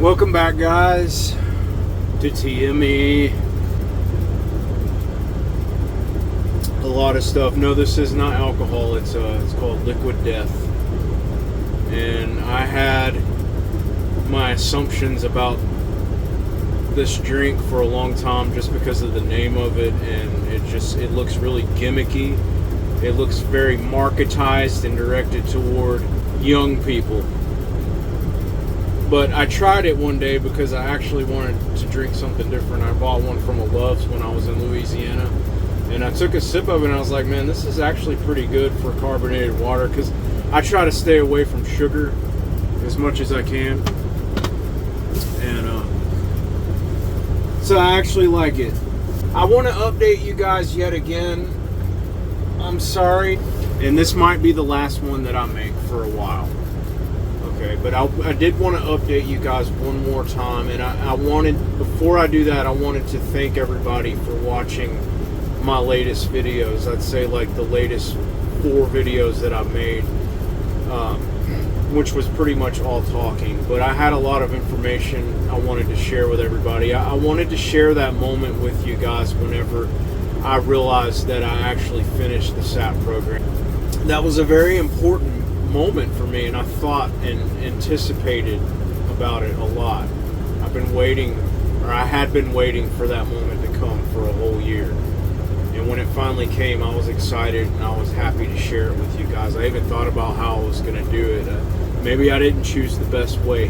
Welcome back, guys, to TME. A lot of stuff. No, this is not alcohol. It's called Liquid Death. And I had my assumptions about this drink for a long time just because of the name of it, and it looks really gimmicky. It looks very marketized and directed toward young people. But I tried it one day because I actually wanted to drink something different. I bought one from a Love's when I was in Louisiana, and I took a sip of it and I was like, man, this is actually pretty good for carbonated water, because I try to stay away from sugar as much as I can. And so I actually like it. I want to update you guys yet again. I'm sorry, and this might be the last one that I make for a while. Okay, but I did want to update you guys one more time, and I wanted, before I do that, I wanted to thank everybody for watching my latest videos. I'd say like the latest 4 videos that I've made, which was pretty much all talking, but I had a lot of information I wanted to share with everybody. I wanted to share that moment with you guys whenever I realized that I actually finished the SAP program. That was a very important moment for me, and I thought and anticipated about it a lot. I've been waiting, or I had been waiting for that moment to come for a whole year. And when it finally came, I was excited and I was happy to share it with you guys. I even thought about how I was going to do it. Maybe I didn't choose the best way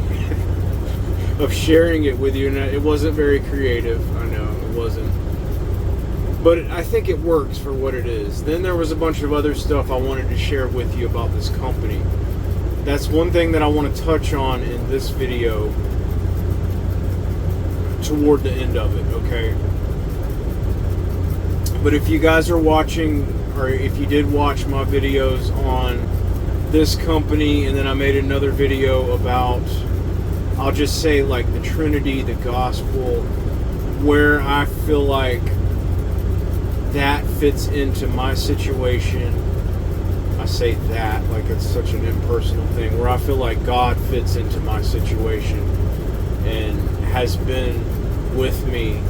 of sharing it with you, and it wasn't very creative. I know it wasn't. But I think it works for what it is. Then there was a bunch of other stuff I wanted to share with you about this company. That's one thing that I want to touch on in this video toward the end of it, okay? But if you guys are watching, or if you did watch my videos on this company, and then I made another video about, I'll just say like the Trinity, the gospel, where I feel like that fits into my situation. I say that like it's such an impersonal thing, where I feel like God fits into my situation and has been with me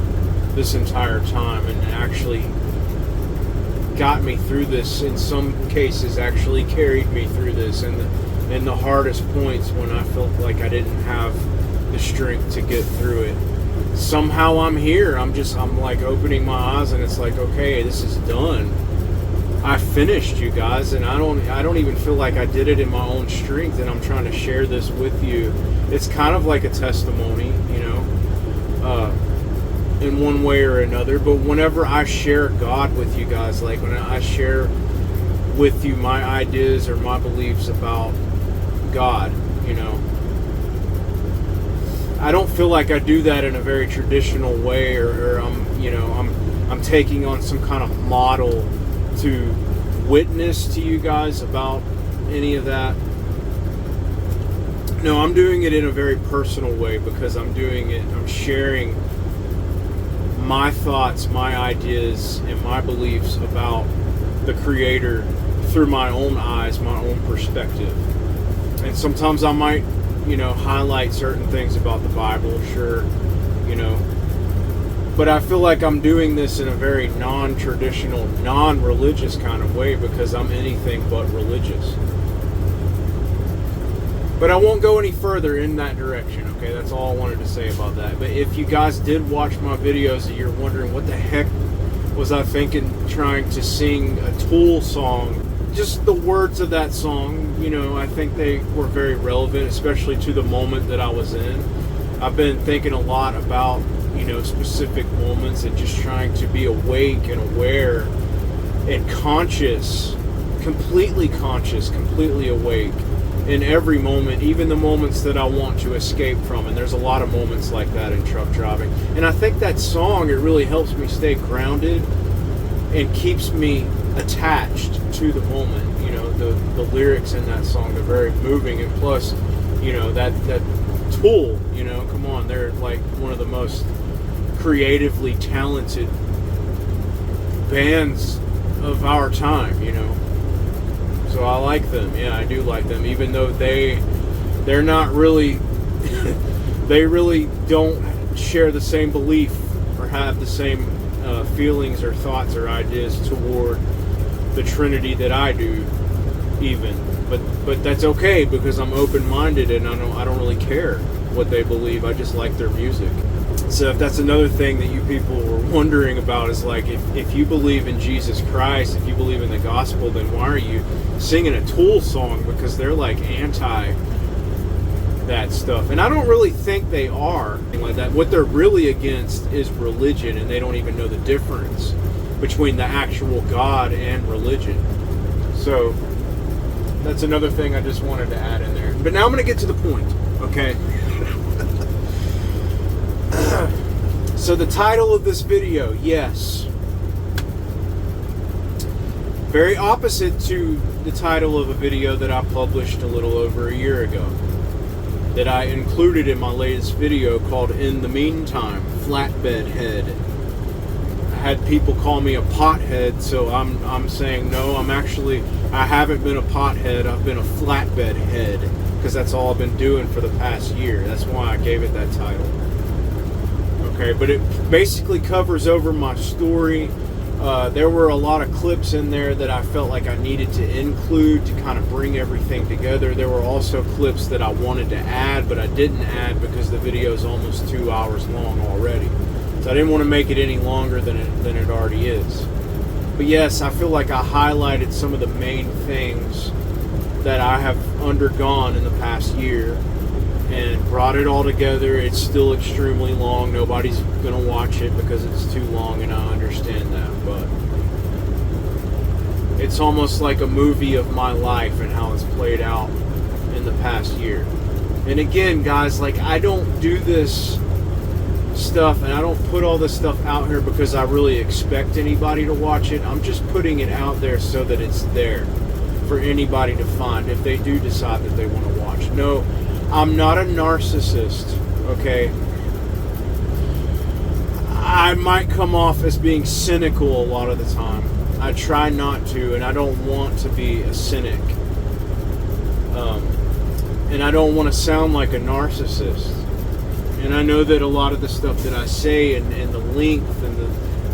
this entire time, and actually got me through this, in some cases actually carried me through this, and the hardest points when I felt like I didn't have the strength to get through it. Somehow I'm here. I'm like opening my eyes, and it's like, okay, this is done. I finished, you guys, and I don't even feel like I did it in my own strength, and I'm trying to share this with you. It's kind of like a testimony, you know, in one way or another. But whenever I share God with you guys, like when I share with you my ideas or my beliefs about God, you know, I don't feel like I do that in a very traditional way, or I'm taking on some kind of model to witness to you guys about any of that. No, I'm doing it in a very personal way, because I'm sharing my thoughts, my ideas, and my beliefs about the Creator through my own eyes, my own perspective. And sometimes I might, highlight certain things about the Bible, sure, but I feel like I'm doing this in a very non-traditional, non-religious kind of way, because I'm anything but religious. But I won't go any further in that direction, okay? That's all I wanted to say about that. But if you guys did watch my videos and you're wondering what the heck was I thinking trying to sing a Tool song, just the words of that song, I think they were very relevant, especially to the moment that I was in. I've been thinking a lot about, specific moments, and just trying to be awake and aware and completely awake in every moment, even the moments that I want to escape from. And there's a lot of moments like that in truck driving. And I think that song, it really helps me stay grounded and keeps me attached to the moment. The lyrics in that song, they're very moving, and plus, that Tool, come on, they're like one of the most creatively talented bands of our time, So I like them. Yeah, I do like them, even though they're not really they really don't share the same belief or have the same feelings or thoughts or ideas toward the Trinity that I do, even. But that's okay, because I'm open-minded and I don't really care what they believe. I just like their music. So if that's another thing that you people were wondering about, is like, if you believe in Jesus Christ, if you believe in the gospel, then why are you singing a Tool song? Because they're like anti that stuff. And I don't really think they are like that. What they're really against is religion, and they don't even know the difference between the actual God and religion. So that's another thing I just wanted to add in there. But now I'm going to get to the point, okay? So the title of this video, yes, very opposite to the title of a video that I published a little over a year ago, that I included in my latest video called In the Meantime, Flatbed Head. I had people call me a pothead, so I'm saying no, I haven't been a pothead, I've been a flatbed head, because that's all I've been doing for the past year. That's why I gave it that title. Okay, but it basically covers over my story. There were a lot of clips in there that I felt like I needed to include to kind of bring everything together. There were also clips that I wanted to add, but I didn't add because the video is almost 2 hours long already. So I didn't want to make it any longer than it already is. But yes, I feel like I highlighted some of the main things that I have undergone in the past year and brought it all together. It's still extremely long. Nobody's going to watch it because it's too long, and I understand that. But it's almost like a movie of my life and how it's played out in the past year. And again, guys, like, I don't do this stuff and I don't put all this stuff out here because I really expect anybody to watch it. I'm just putting it out there so that it's there for anybody to find if they do decide that they want to watch. No, I'm not a narcissist, okay? I might come off as being cynical a lot of the time. I try not to, and I don't want to be a cynic. And I don't want to sound like a narcissist. And I know that a lot of the stuff that I say and the length and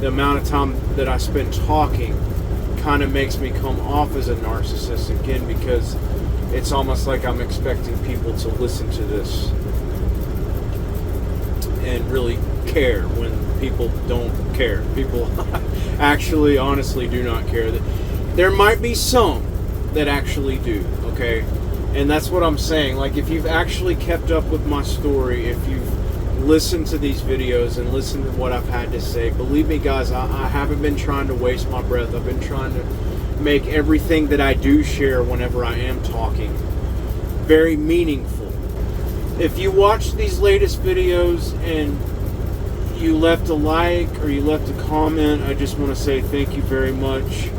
the amount of time that I spend talking kind of makes me come off as a narcissist again, because it's almost like I'm expecting people to listen to this and really care when people don't care. People actually, honestly do not care. There might be some that actually do, okay? And that's what I'm saying. Like, if you've actually kept up with my story, if you've listened to these videos and listened to what I've had to say, believe me, guys, I haven't been trying to waste my breath. I've been trying to make everything that I do share whenever I am talking very meaningful. If you watch these latest videos and you left a like or you left a comment, I just want to say thank you very much.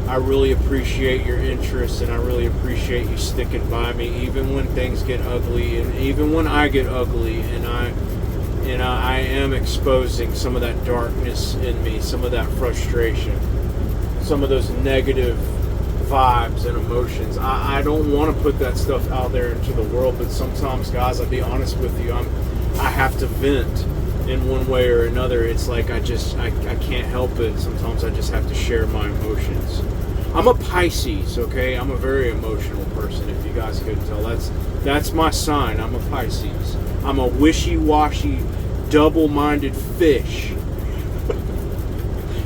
I really appreciate your interest, and I really appreciate you sticking by me even when things get ugly, and even when I get ugly, and I am exposing some of that darkness in me, some of that frustration, some of those negative vibes and emotions. I don't want to put that stuff out there into the world, but sometimes, guys, I'll be honest with you, I have to vent in one way or another. It's like I can't help it. Sometimes I just have to share my emotions. I'm a Pisces, okay? I'm a very emotional person, if you guys couldn't tell. That's my sign. I'm a Pisces. I'm a wishy-washy, double-minded fish.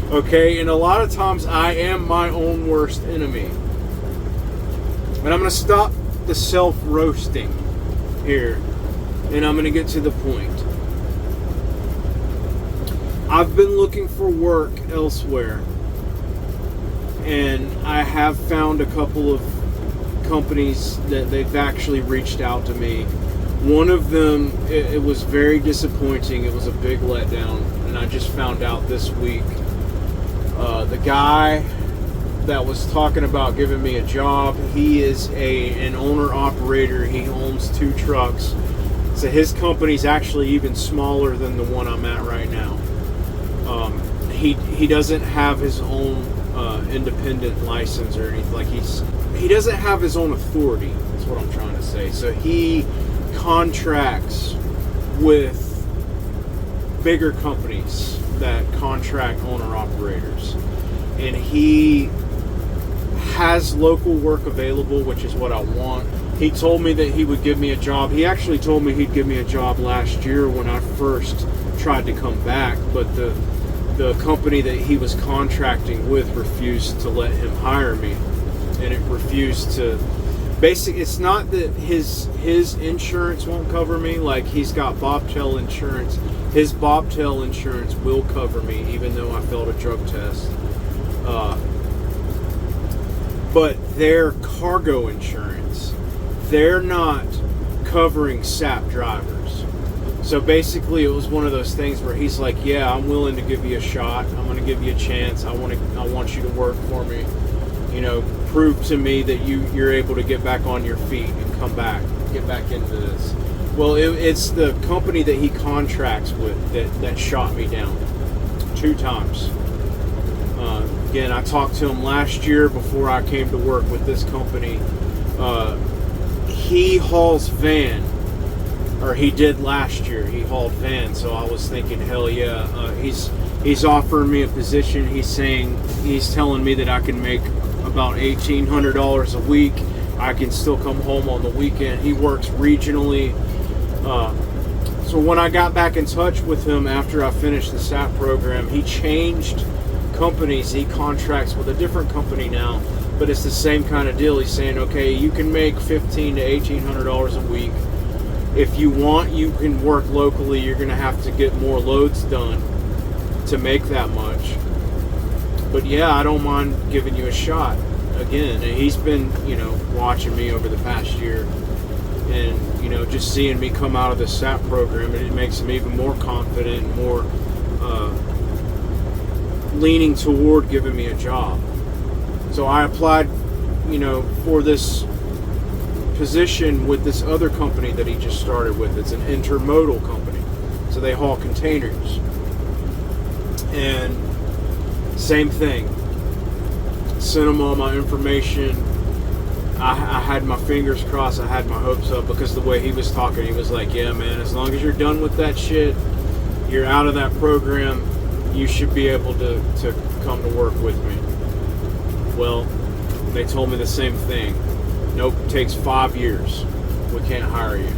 Okay? And a lot of times I am my own worst enemy. And I'm going to stop the self-roasting here, and I'm going to get to the point. I've been looking for work elsewhere, and I have found a couple of companies that they've actually reached out to me. One of them, it was very disappointing. It was a big letdown, and I just found out this week. The guy that was talking about giving me a job, he is an owner-operator. He owns 2 trucks. So his company's actually even smaller than the one I'm at right now. He doesn't have his own independent license or anything. Like, he doesn't have his own authority. That's what I'm trying to say. So he contracts with bigger companies that contract owner-operators. And he has local work available, which is what I want. He told me that he would give me a job. He actually told me he'd give me a job last year when I first tried to come back, but the company that he was contracting with refused to let him hire me. And it refused to... Basically, it's not that his insurance won't cover me. Like, he's got bobtail insurance. His bobtail insurance will cover me, even though I failed a drug test. But their cargo insurance, they're not covering SAP drivers. So basically, it was one of those things where he's like, "Yeah, I'm willing to give you a shot. I'm going to give you a chance. I want you to work for me. You know, prove to me that you're able to get back on your feet and get back into this." Well, it's the company that he contracts with that shot me down 2 times. Again, I talked to him last year before I came to work with this company. He hauls van, or he did last year. He hauled van, so I was thinking, hell yeah. He's offering me a position. He's telling me that I can make about $1,800 a week. I can still come home on the weekend. He works regionally. So when I got back in touch with him after I finished the SAP program, he changed companies. He contracts with a different company now, but it's the same kind of deal. He's saying, okay, you can make $1,500 to $1,800 a week. If you want, you can work locally. You're going to have to get more loads done to make that much. But yeah, I don't mind giving you a shot again. And he's been, watching me over the past year, and just seeing me come out of the SAP program, and it makes him even more confident, and more leaning toward giving me a job. So I applied, for this position with this other company that he just started with. It's an intermodal company, so they haul containers. And same thing. Sent him all my information. I had my fingers crossed. I had my hopes up, because the way he was talking, he was like, "Yeah, man, as long as you're done with that shit, you're out of that program, you should be able to come to work with me." Well, they told me the same thing. Nope, it takes 5 years. We can't hire you.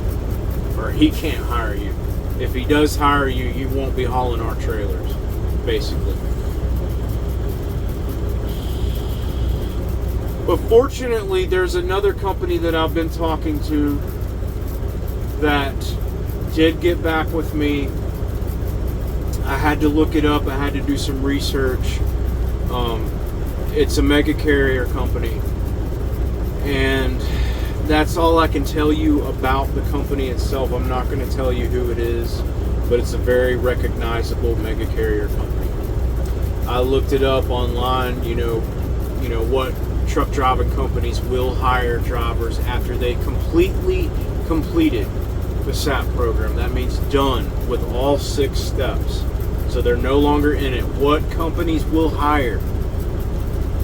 Or he can't hire you. If he does hire you, you won't be hauling our trailers, basically. But fortunately, there's another company that I've been talking to that did get back with me. I had to look it up. I had to do some research. It's a mega carrier company. And that's all I can tell you about the company itself. I'm not going to tell you who it is, but it's a very recognizable mega carrier company. I looked it up online, what truck driving companies will hire drivers after they completely completed the SAP program. That means done with all 6 steps. So they're no longer in it. What companies will hire?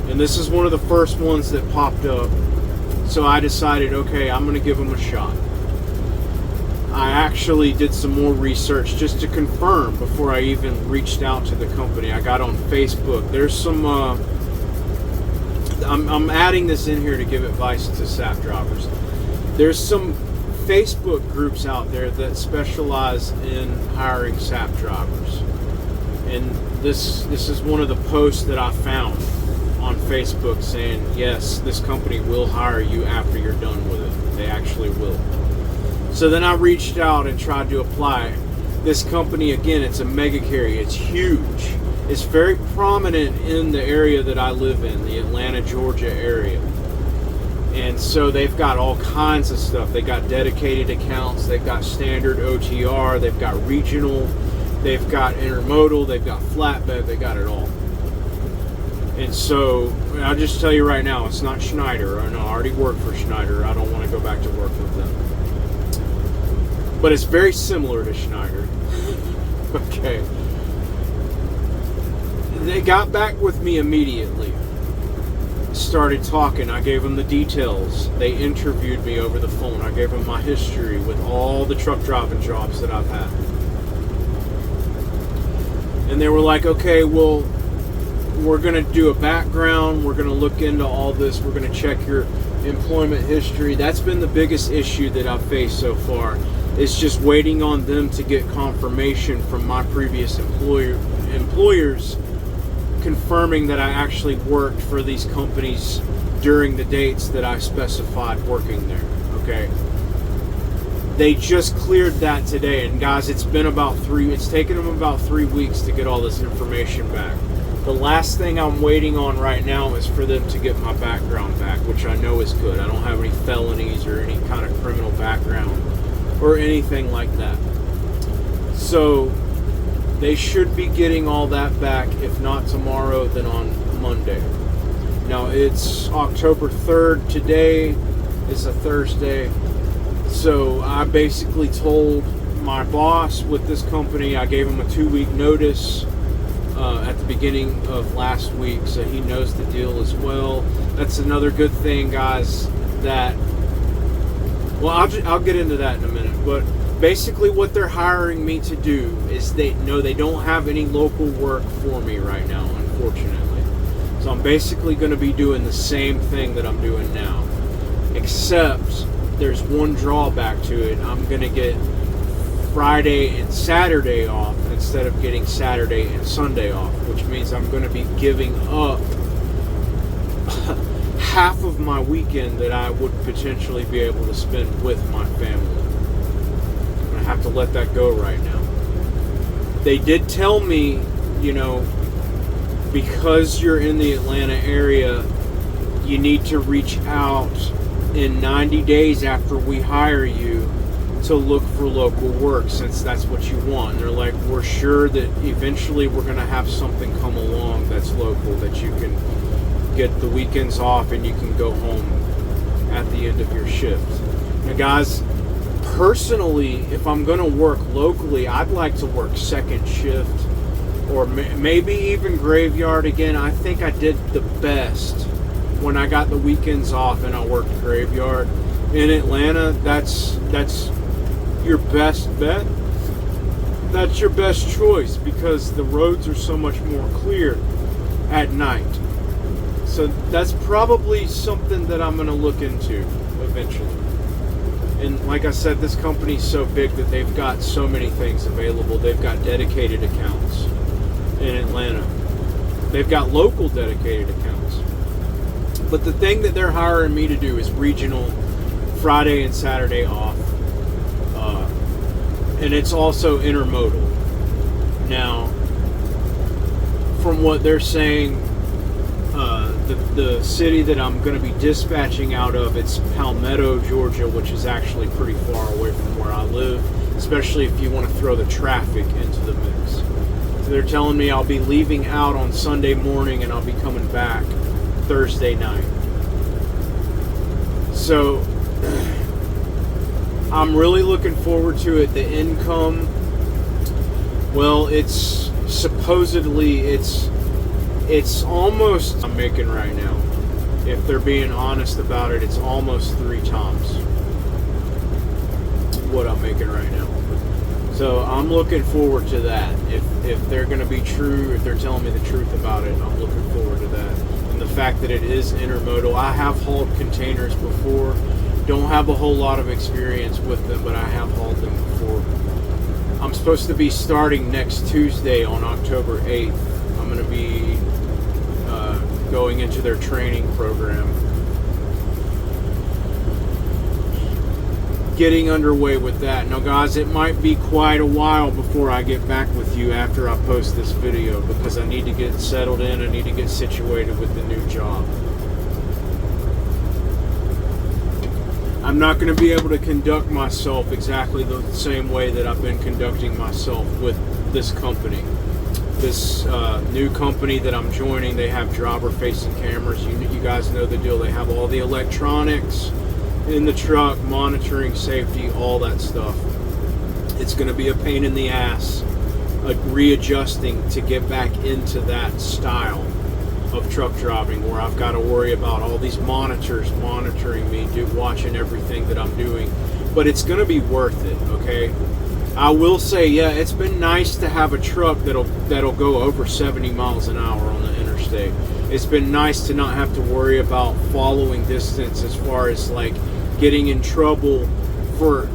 And this is one of the first ones that popped up. So I decided, okay, I'm going to give them a shot. I actually did some more research just to confirm before I even reached out to the company. I got on Facebook. There's some... I'm adding this in here to give advice to SAP drivers. There's some Facebook groups out there that specialize in hiring SAP drivers. And this is one of the posts that I found on Facebook saying, yes, this company will hire you after you're done with it. They actually will. So then I reached out and tried to apply. This company, again, it's a mega carrier. It's huge. It's very prominent in the area that I live in, the Atlanta, Georgia area. And so they've got all kinds of stuff. They've got dedicated accounts. They've got standard OTR. They've got regional. They've got intermodal. They've got flatbed. They got it all. And so I'll just tell you right now, it's not Schneider. I already work for Schneider. I don't want to go back to work with them. But it's very similar to Schneider. Okay. They got back with me immediately. started talking. I gave them the details. They interviewed me over the phone. I gave them my history with all the truck driving jobs that I've had. And they were like, okay, well, we're going to do a background. We're going to look into all this. We're going to check your employment history. That's been the biggest issue that I've faced so far. It's just waiting on them to get confirmation from my previous employers confirming that I actually worked for these companies during the dates that I specified working there. Okay. They just cleared that today, and guys, it's taken them about 3 weeks to get all this information back. The last thing I'm waiting on right now is for them to get my background back, which I know is good. I don't have any felonies or any kind of criminal background or anything like that. So they should be getting all that back, if not tomorrow, then on Monday. Now, it's October 3rd. Today is a Thursday. So I basically told my boss with this company, I gave him a 2-week notice at the beginning of last week, so he knows the deal as well. That's another good thing, guys, that, well, I'll get into that in a minute, but basically what they're hiring me to do is they don't have any local work for me right now, unfortunately. So I'm basically going to be doing the same thing that I'm doing now, except there's one drawback to it. I'm going to get Friday and Saturday off instead of getting Saturday and Sunday off, which means I'm going to be giving up half of my weekend that I would potentially be able to spend with my family. I'm going to have to let that go right now. They did tell me, because you're in the Atlanta area, you need to reach out in 90 days after we hire you to look for local work, since that's what you want. And they're like, we're sure that eventually we're going to have something come along that's local, that you can get the weekends off and you can go home at the end of your shift. Now, guys, personally, if I'm going to work locally, I'd like to work second shift or maybe even graveyard again. I think I did the best when I got the weekends off and I worked graveyard. In Atlanta, that's your best bet. That's your best choice because the roads are so much more clear at night. So that's probably something that I'm going to look into eventually. And like I said, this company's so big that they've got so many things available. They've got dedicated accounts in Atlanta. They've got local dedicated accounts. But the thing that they're hiring me to do is regional, Friday and Saturday off. And it's also intermodal. Now, from what they're saying, the city that I'm going to be dispatching out of, it's Palmetto, Georgia, which is actually pretty far away from where I live, especially if you want to throw the traffic into the mix. So they're telling me I'll be leaving out on Sunday morning and I'll be coming back Thursday night. So I'm really looking forward to it. The income, well, it's supposedly it's almost I'm making right now. If they're being honest about it, it's almost 3 times what I'm making right now. So I'm looking forward to that. If they're going to be true, if they're telling me the truth about it, I'm looking forward to that. And the fact that it is intermodal, I have hauled containers before. Don't have a whole lot of experience with them, but I have hauled them before. I'm supposed to be starting next Tuesday on October 8th. I'm going to be going into their training program. Getting underway with that. Now, guys, it might be quite a while before I get back with you after I post this video because I need to get settled in. I need to get situated with the new job. I'm not going to be able to conduct myself exactly the same way that I've been conducting myself with this company. This new company that I'm joining, they have driver-facing cameras. You guys know the deal. They have all the electronics in the truck, monitoring safety, all that stuff. It's going to be a pain in the ass readjusting to get back into that style. of truck driving, where I've got to worry about all these monitors monitoring me, watching everything that I'm doing. But it's going to be worth it, okay? I will say, yeah, it's been nice to have a truck that'll go over 70 miles an hour on the interstate. It's been nice to not have to worry about following distance as far as like getting in trouble for,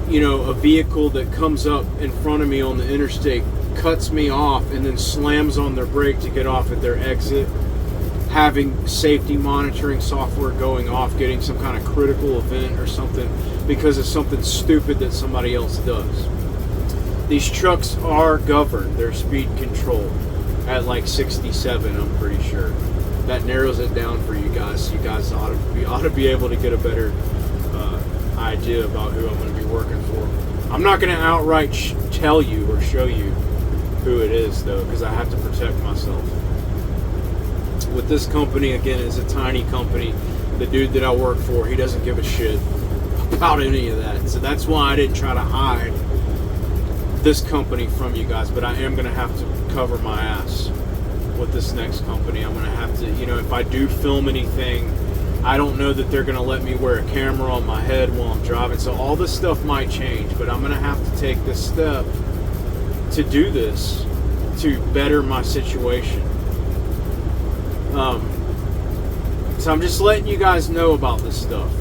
you know, a vehicle that comes up in front of me on the interstate, cuts me off, and then slams on their brake to get off at their exit. Having safety monitoring software going off, getting some kind of critical event or something because of something stupid that somebody else does. These trucks are governed, they're speed controlled at like 67, I'm pretty sure. That narrows it down for you guys. You guys ought to be able to get a better idea about who I'm going to be working for. I'm not going to outright tell you or show you who it is, though, because I have to protect myself. With this company, again, it's a tiny company. The dude that I work for, he doesn't give a shit about any of that. So that's why I didn't try to hide this company from you guys. But I am going to have to cover my ass with this next company. I'm going to have to, you know, if I do film anything, I don't know that they're going to let me wear a camera on my head while I'm driving. So all this stuff might change, but I'm going to have to take this step to do this to better my situation. So I'm just letting you guys know about this stuff,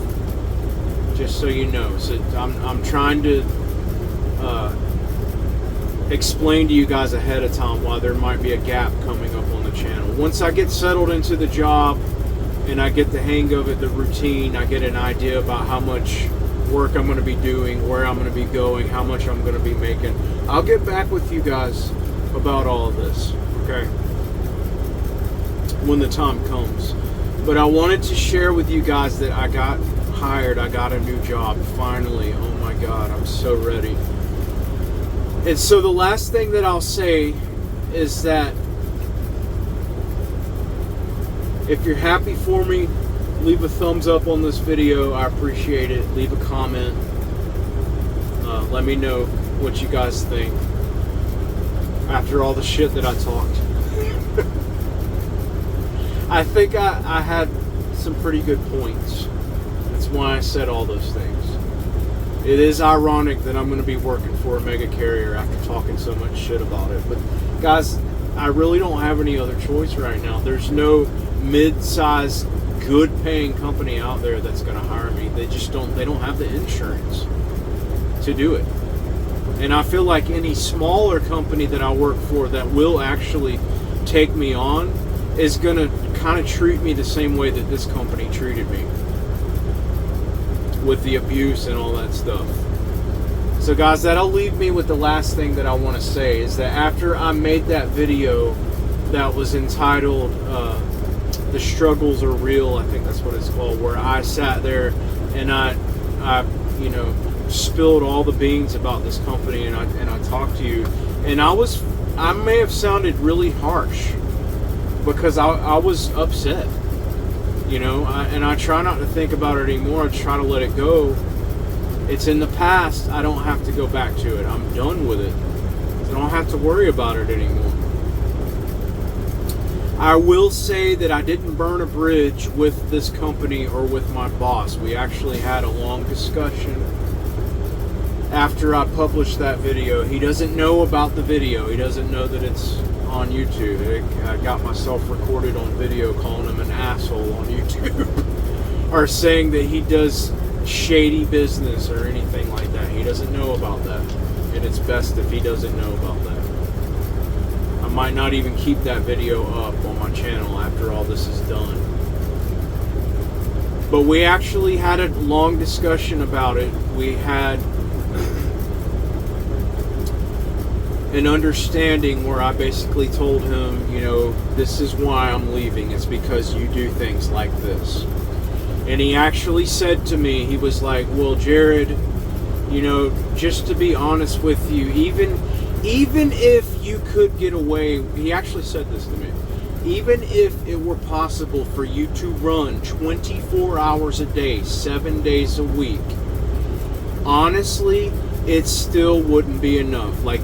just so you know. So I'm trying to explain to you guys ahead of time why there might be a gap coming up on the channel. Once I get settled into the job and I get the hang of it, the routine, I get an idea about how much work I'm going to be doing, where I'm going to be going, how much I'm going to be making, I'll get back with you guys about all of this, okay, when the time comes. But I wanted to share with you guys that I got hired. I got a new job finally. Oh my God, I'm so ready. And so the last thing that I'll say is that if you're happy for me, leave a thumbs up on this video. I appreciate it. Leave a comment. Let me know what you guys think after all the shit that I talked. I think I had some pretty good points. That's why I said all those things. It is ironic that I'm going to be working for a mega carrier after talking so much shit about it. But guys, I really don't have any other choice right now. There's no mid-sized, good-paying company out there that's going to hire me. They don't have the insurance to do it. And I feel like any smaller company that I work for that will actually take me on is going to kind of treat me the same way that this company treated me, with the abuse and all that stuff. So guys, that'll leave me with the last thing that I want to say, is that after I made that video that was entitled The Struggles Are Real, I think that's what it's called, where I sat there and I you know, spilled all the beans about this company, and I talked to you, and I may have sounded really harsh because I was upset, you know, and I try not to think about it anymore. I try to let it go. It's in the past. I don't have to go back to it. I'm done with it. I don't have to worry about it anymore. I will say that I didn't burn a bridge with this company or with my boss. We actually had a long discussion after I published that video. He doesn't know about the video. He doesn't know that it's on YouTube. I got myself recorded on video calling him an asshole on YouTube or saying that he does shady business or anything like that. He doesn't know about that, and it's best if he doesn't know about that. I might not even keep that video up on my channel after all this is done. But we actually had a long discussion about it. We had an understanding where I basically told him, you know, this is why I'm leaving. It's because you do things like this. And he actually said to me, he was like, well, Jared, you know, just to be honest with you, even if you could get away, he actually said this to me, even if it were possible for you to run 24 hours a day, 7 days a week, honestly, it still wouldn't be enough. Like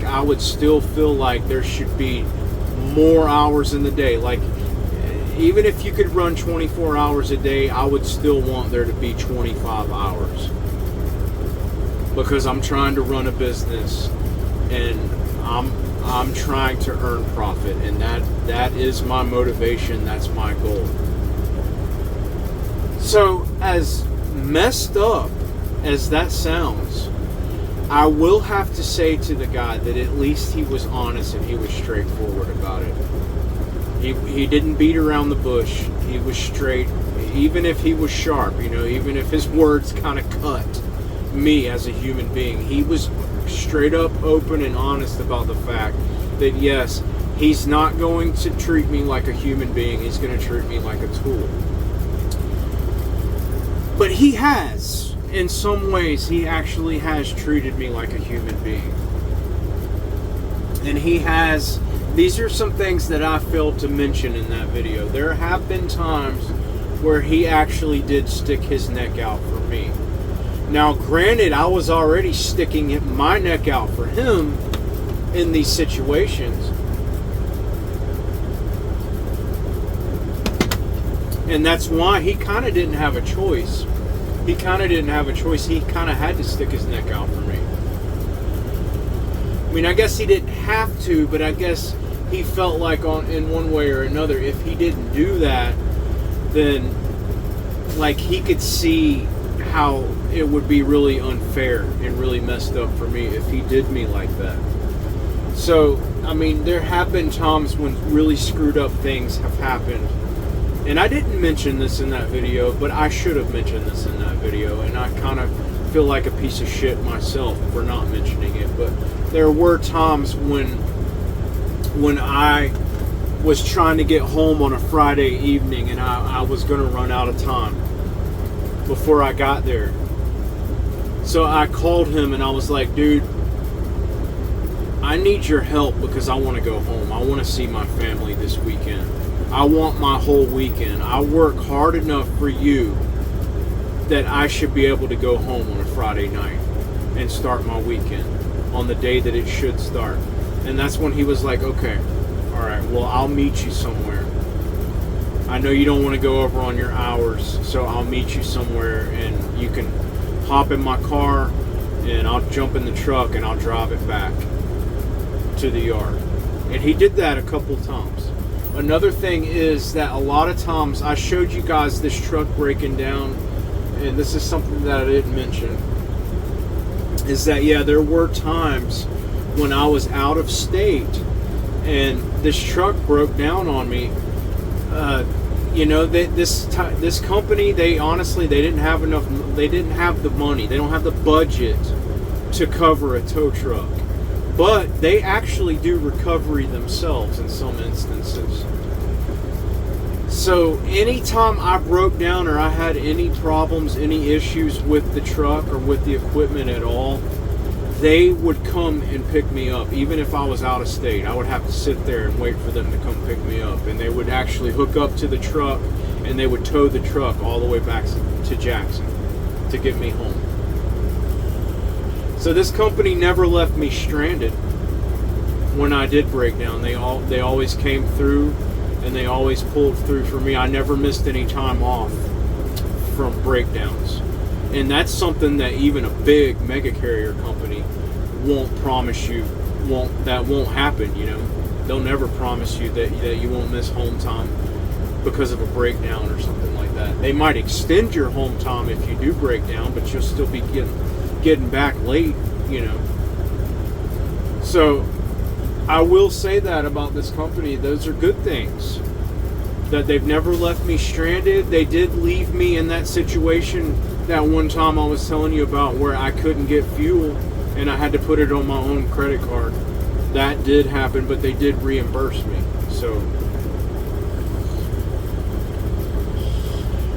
I would still feel like there should be more hours in the day. Like, even if you could run 24 hours a day, I would still want there to be 25 hours. Because I'm trying to run a business, and I'm trying to earn profit, and that is my motivation. That's my goal. So, as messed up as that sounds, I will have to say to the guy that at least he was honest and he was straightforward about it. He didn't beat around the bush. He was straight, even if he was sharp, even if his words kind of cut me as a human being. He was straight up open and honest about the fact that yes, he's not going to treat me like a human being. He's going to treat me like a tool. But he has, in some ways, he actually has treated me like a human being. And he has, these are some things that I failed to mention in that video. There have been times where he actually did stick his neck out for me. Now, granted, I was already sticking my neck out for him in these situations. And that's why he kind of didn't have a choice. He kind of had to stick his neck out for me. I mean, I guess he didn't have to, but I guess he felt like in one way or another, if he didn't do that, then like he could see how it would be really unfair and really messed up for me if he did me like that. So, I mean, there have been times when really screwed up things have happened. And I didn't mention this in that video, but I should have mentioned this in that video. And I kind of feel like a piece of shit myself for not mentioning it. But there were times when I was trying to get home on a Friday evening and I was going to run out of time before I got there. So I called him and I was like, dude, I need your help because I want to go home. I want to see my family this weekend. I want my whole weekend. I work hard enough for you that I should be able to go home on a Friday night and start my weekend on the day that it should start. And that's when he was like, okay, all right, well, I'll meet you somewhere. I know you don't want to go over on your hours, so I'll meet you somewhere and you can hop in my car and I'll jump in the truck and I'll drive it back to the yard. And he did that a couple times. Another thing is that a lot of times, I showed you guys this truck breaking down, and this is something that I didn't mention, is that, yeah, there were times when I was out of state and this truck broke down on me. This company, they didn't have enough, they didn't have the money, they don't have the budget to cover a tow truck. But they actually do recovery themselves in some instances. So anytime I broke down or I had any problems, any issues with the truck or with the equipment at all, they would come and pick me up. Even if I was out of state, I would have to sit there and wait for them to come pick me up. And they would actually hook up to the truck and they would tow the truck all the way back to Jackson to get me home. So this company never left me stranded when I did break down. They always came through and they always pulled through for me. I never missed any time off from breakdowns. And that's something that even a big mega carrier company won't promise you. That won't happen, They'll never promise you that you won't miss home time because of a breakdown or something like that. They might extend your home time if you do break down, but you'll still be getting back late, So I will say that about this company. Those are good things, that they've never left me stranded. They did leave me in that situation that one time I was telling you about where I couldn't get fuel and I had to put it on my own credit card. That did happen, but they did reimburse me. So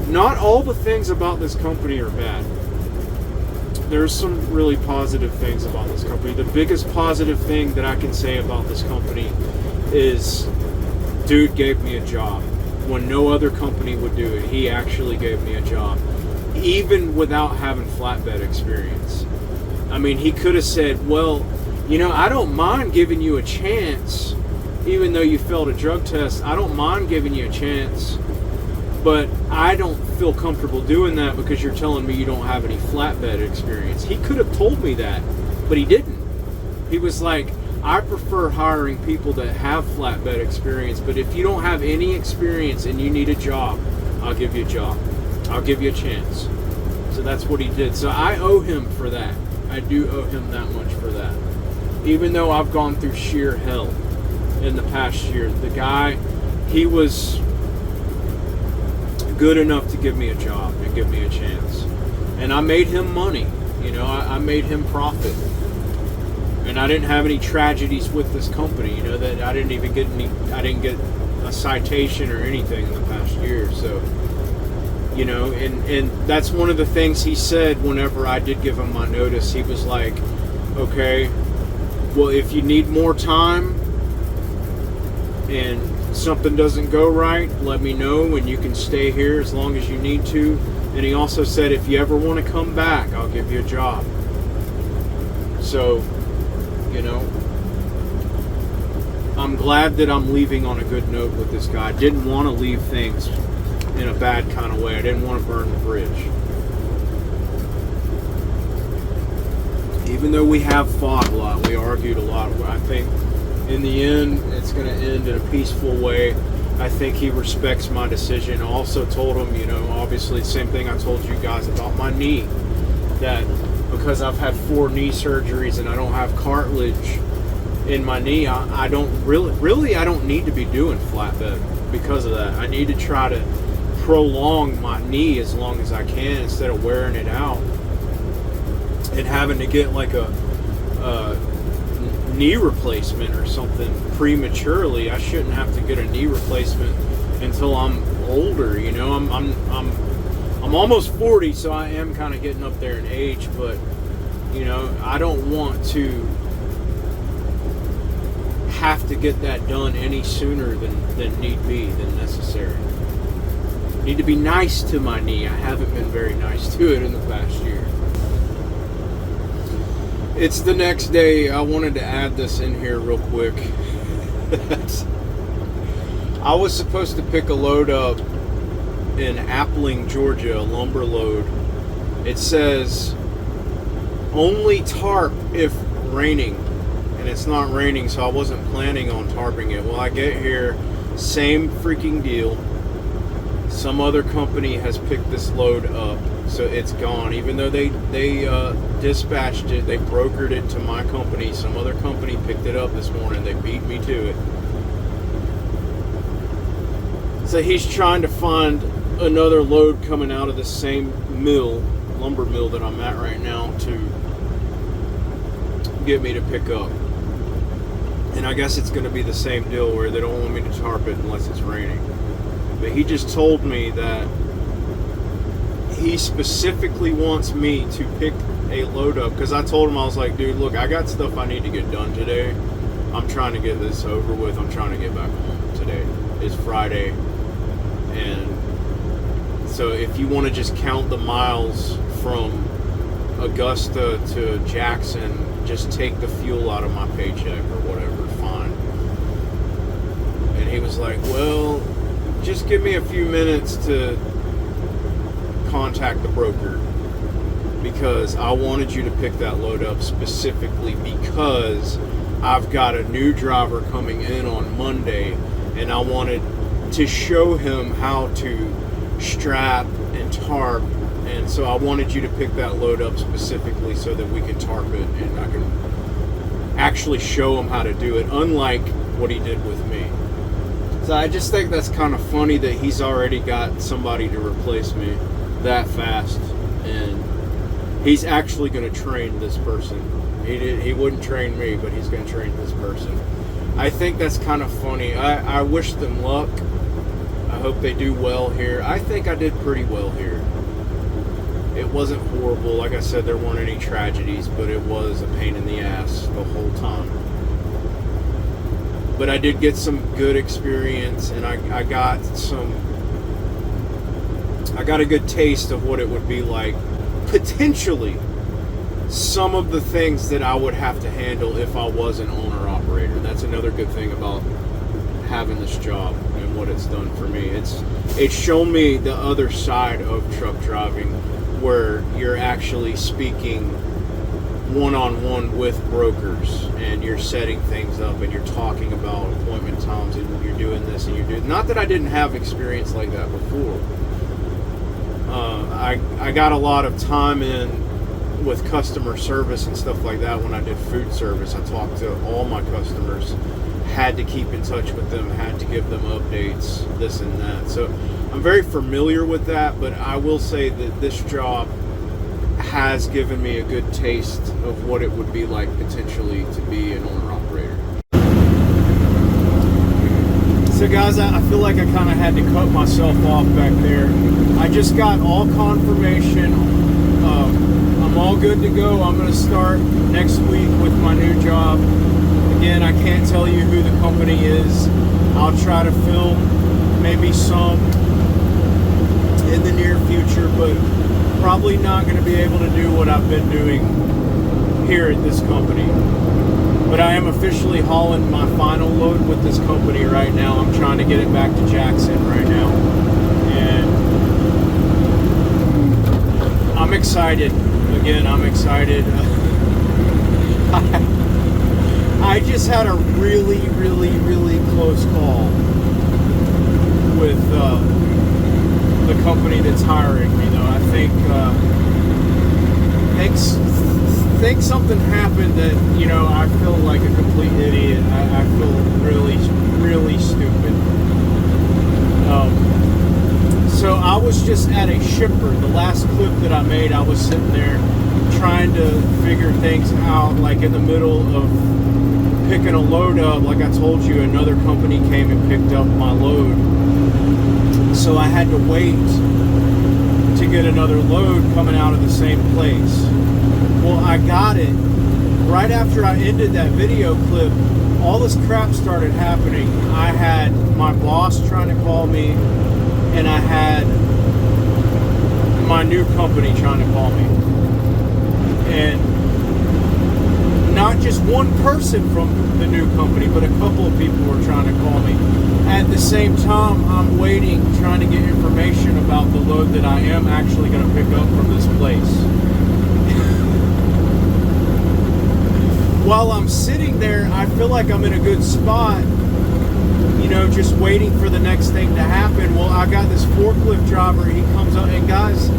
not all the things about this company are bad. There's some really positive things about this company. The biggest positive thing that I can say about this company is dude gave me a job when no other company would do it. He actually gave me a job, even without having flatbed experience. I mean, he could have said, well, I don't mind giving you a chance even though you failed a drug test, I don't mind giving you a chance, but I don't feel comfortable doing that because you're telling me you don't have any flatbed experience. He could have told me that, but he didn't. He was like, I prefer hiring people that have flatbed experience, but if you don't have any experience and you need a job, I'll give you a job. I'll give you a chance. So that's what he did. So I owe him for that. I do owe him that much for that. Even though I've gone through sheer hell in the past year, the guy, he was good enough to give me a job and give me a chance. And I made him money. You know, I made him profit. And I didn't have any tragedies with this company, you know, that I didn't get a citation or anything in the past year. So, you know, and that's one of the things he said whenever I did give him my notice. He was like, okay, well, if you need more time and something doesn't go right, let me know and you can stay here as long as you need to. And he also said, if you ever want to come back, I'll give you a job. So, you know, I'm glad that I'm leaving on a good note with this guy. I didn't want to leave things in a bad kind of way. I didn't want to burn the bridge. Even though we have fought a lot, we argued a lot, I think in the end it's going to end in a peaceful way. I think he respects my decision. I also told him, you know, obviously the same thing I told you guys about my knee, that because I've had 4 knee surgeries and I don't have cartilage in my knee, I don't really I don't need to be doing flatbed because of that. I need to try to prolong my knee as long as I can instead of wearing it out and having to get like a knee replacement or something prematurely. I shouldn't have to get a knee replacement until I'm older, you know. I'm almost 40, so I am kind of getting up there in age, but you know, I don't want to have to get that done any sooner than need be, than necessary. Need to be nice to my knee. I haven't been very nice to it in the past year. It's the next day. I wanted to add this in here real quick. I was supposed to pick a load up in Appling, Georgia, a lumber load. It says only tarp if raining, and it's not raining, so I wasn't planning on tarping it. Well, I get here, same freaking deal. Some other company has picked this load up, so it's gone. Even though they dispatched it, they brokered it to my company. Some other company picked it up this morning. They beat me to it. So he's trying to find another load coming out of the same mill, lumber mill that I'm at right now, to get me to pick up. And I guess it's going to be the same deal where they don't want me to tarp it unless it's raining. But he just told me that he specifically wants me to pick a load up, because I told him, I was like, dude, look, I got stuff I need to get done today. I'm trying to get this over with. I'm trying to get back home today. It's Friday. And so if you want to just count the miles from Augusta to Jackson, just take the fuel out of my paycheck or whatever, fine. And he was like, well, just give me a few minutes to contact the broker, because I wanted you to pick that load up specifically because I've got a new driver coming in on Monday, and I wanted to show him how to strap and tarp, and so I wanted you to pick that load up specifically so that we can tarp it and I can actually show him how to do it, unlike what he did with me. So I just think that's kind of funny that he's already got somebody to replace me that fast, and he's actually going to train this person. He wouldn't train me, but he's going to train this person. I think that's kind of funny. I wish them luck. I hope they do well here. I think I did pretty well here. It wasn't horrible. Like I said, there weren't any tragedies, but it was a pain in the ass the whole time. But I did get some good experience, and I got a good taste of what it would be like potentially some of the things that I would have to handle if I was an owner-operator. That's another good thing about having this job and what it's done for me. It's shown me the other side of truck driving, where you're actually speaking one-on-one with brokers, and you're setting things up, and you're talking about appointment times, and you're doing this and you're doing. Not that I didn't have experience like that before. I got a lot of time in with customer service and stuff like that when I did food service. I talked to all my customers, had to keep in touch with them, had to give them updates, this and that. So I'm very familiar with that, but I will say that this job has given me a good taste of what it would be like potentially to be an owner-operator. So guys, I feel like I kind of had to cut myself off back there. I just got all confirmation. I'm all good to go. I'm going to start next week with my new job. Again, I can't tell you who the company is. I'll try to film maybe some in the near future, but probably not going to be able to do what I've been doing here at this company. But I am officially hauling my final load with this company right now. I'm trying to get it back to Jackson right now. And I'm excited. Again, I'm excited. I just had a really, really, really close call with the company that's hiring me, though. I think something happened that, you know, I feel like a complete idiot. I feel really, really stupid. So I was just at a shipper. The last clip that I made, I was sitting there trying to figure things out, like in the middle of picking a load up. Like I told you, another company came and picked up my load. So I had to wait to get another load coming out of the same place. Well, I got it. Right after I ended that video clip, all this crap started happening. I had my boss trying to call me, and I had my new company trying to call me. And not just one person from the new company, but a couple of people were trying to call me. At the same time, I'm waiting, trying to get information about the load that I am actually going to pick up from this place. While I'm sitting there, I feel like I'm in a good spot, you know, just waiting for the next thing to happen. Well, I got this forklift driver. He comes up, and guys,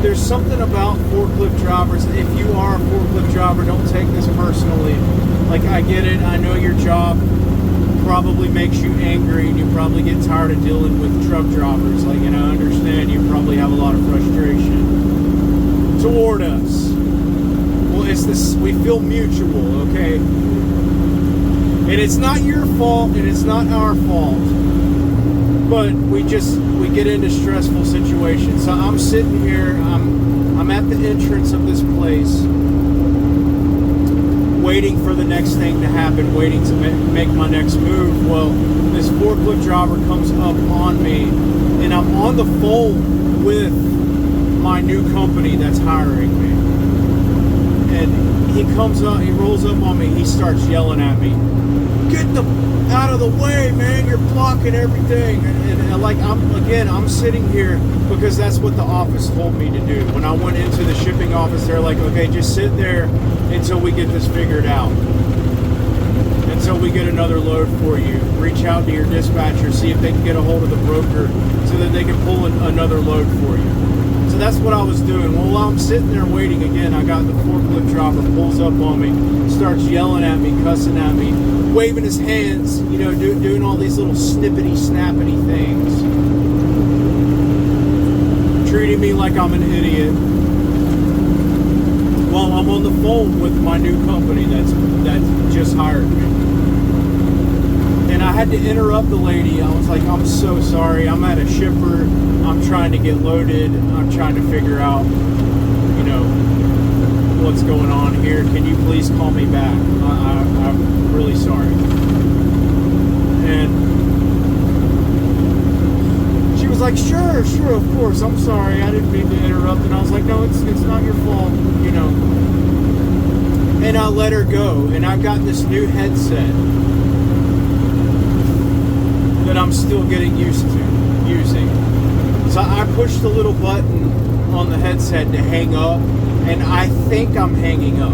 there's something about forklift drivers. If you are a forklift driver, don't take this personally. Like, I get it. I know your job probably makes you angry, and you probably get tired of dealing with truck drivers. Like, and I understand you probably have a lot of frustration toward us. Well, it's this, we feel mutual, okay? And it's not your fault, and it's not our fault. But we get into stressful situations. So I'm sitting here, I'm at the entrance of this place, waiting for the next thing to happen, waiting to make my next move. Well, this forklift driver comes up on me, and I'm on the phone with my new company that's hiring me. And he comes up, he rolls up on me, he starts yelling at me, "Get the out of the way, man, you're blocking everything." And like, I'm sitting here because that's what the office told me to do. When I went into the shipping office, they're like, "Okay, just sit there until we get this figured out. Until we get another load for you. Reach out to your dispatcher, see if they can get a hold of the broker so that they can pull another load for you." So that's what I was doing. Well, while I'm sitting there waiting, again, I got the forklift driver, pulls up on me, starts yelling at me, cussing at me, waving his hands, you know, doing all these little snippety, snappity things. Treating me like I'm an idiot. While I'm on the phone with my new company that's just hired me. And I had to interrupt the lady. I was like, "I'm so sorry. I'm at a shipper. I'm trying to get loaded. I'm trying to figure out, you know, what's going on here. Can you please call me back? I'm really sorry." And she was like, sure, of course. I'm sorry. I didn't mean to interrupt. And I was like, "No, it's not your fault, you know." and I let her go. And I got this new headset that I'm still getting used to using. So I pushed the little button on the headset to hang up, and I think I'm hanging up.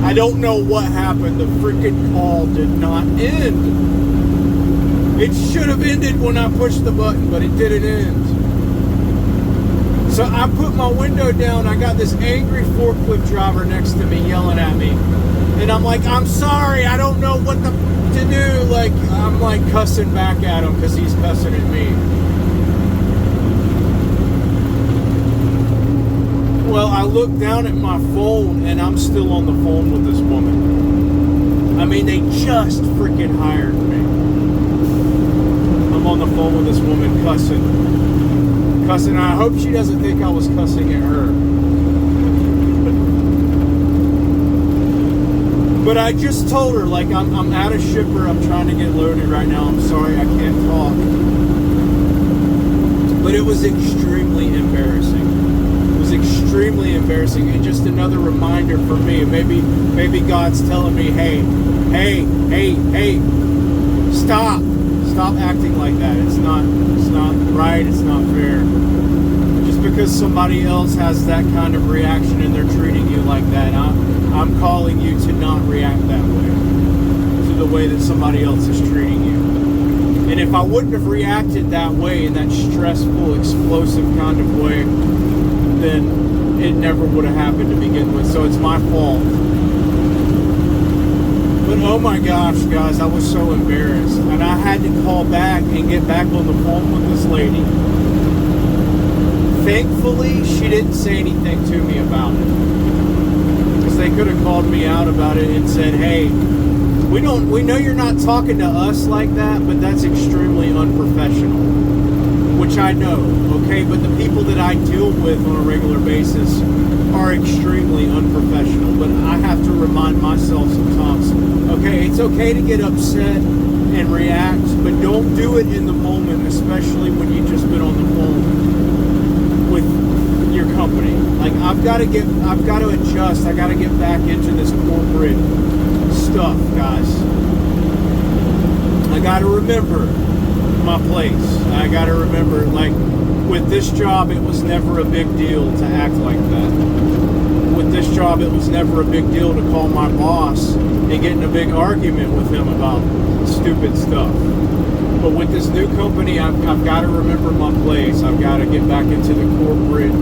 I don't know what happened. The freaking call did not end. It should have ended when I pushed the button, but it didn't end. So I put my window down. I got this angry forklift driver next to me yelling at me. And I'm like, I'm sorry, I don't know what to do. Like, I'm like cussing back at him because he's cussing at me. Well, I look down at my phone and I'm still on the phone with this woman. I mean, they just freaking hired me. I'm on the phone with this woman cussing. I hope she doesn't think I was cussing at her. But I just told her, like, I'm at a shipper. I'm trying to get loaded right now. I'm sorry, I can't talk. But it was extremely embarrassing. It was extremely embarrassing. And just another reminder for me. Maybe God's telling me, hey, stop. Stop acting like that. It's not right. It's not fair. Just because somebody else has that kind of reaction and they're treating you like that, I'm calling you to not react that way, to the way that somebody else is treating you. And if I wouldn't have reacted that way, in that stressful, explosive kind of way, then it never would have happened to begin with. So it's my fault. But oh my gosh, guys, I was so embarrassed. And I had to call back and get back on the phone with this lady. Thankfully, she didn't say anything to me about it. Because they could have called me out about it and said, hey, we know you're not talking to us like that, but that's extremely unprofessional. Which I know, okay? But the people that I deal with on a regular basis are extremely unprofessional. But I have to remind myself sometimes, okay, it's okay to get upset and react, but don't do it in the moment, especially when you've just been on the phone with your company. Like, I've got to adjust. I got to get back into this corporate stuff, guys. I got to remember my place. I got to remember, like, with this job, it was never a big deal to act like that. With this job, it was never a big deal to call my boss and get in a big argument with him about stupid stuff. But with this new company, I've got to remember my place. I've got to get back into the corporate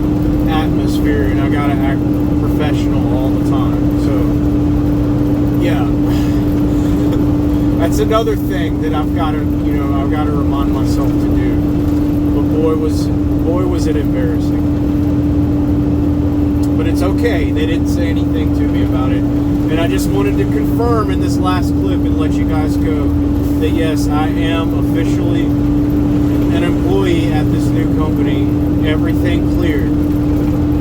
atmosphere, and I got to act professional all the time. So, yeah. That's another thing that I've got to remind myself to do. But boy, was it embarrassing. But it's okay. They didn't say anything to me about it. And I just wanted to confirm in this last clip and let you guys go that yes, I am officially an employee at this new company. Everything cleared.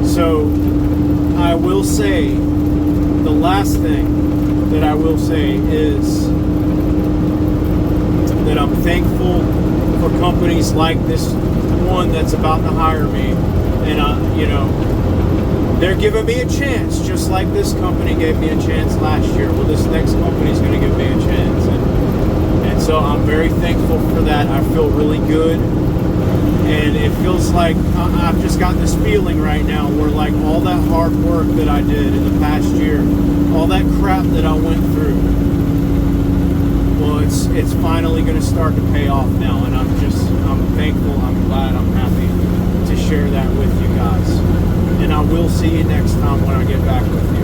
So I will say, the last thing that I will say is that I'm thankful for companies like this one that's about to hire me. And they're giving me a chance, just like this company gave me a chance last year. Well, this next company is going to give me a chance. And so I'm very thankful for that. I feel really good. And it feels like I've just got this feeling right now where, like, all that hard work that I did in the past year, all that crap that I went through, well, it's finally going to start to pay off now. And I'm thankful, I'm glad, I'm happy to share that with you guys. And I will see you next time when I get back with you.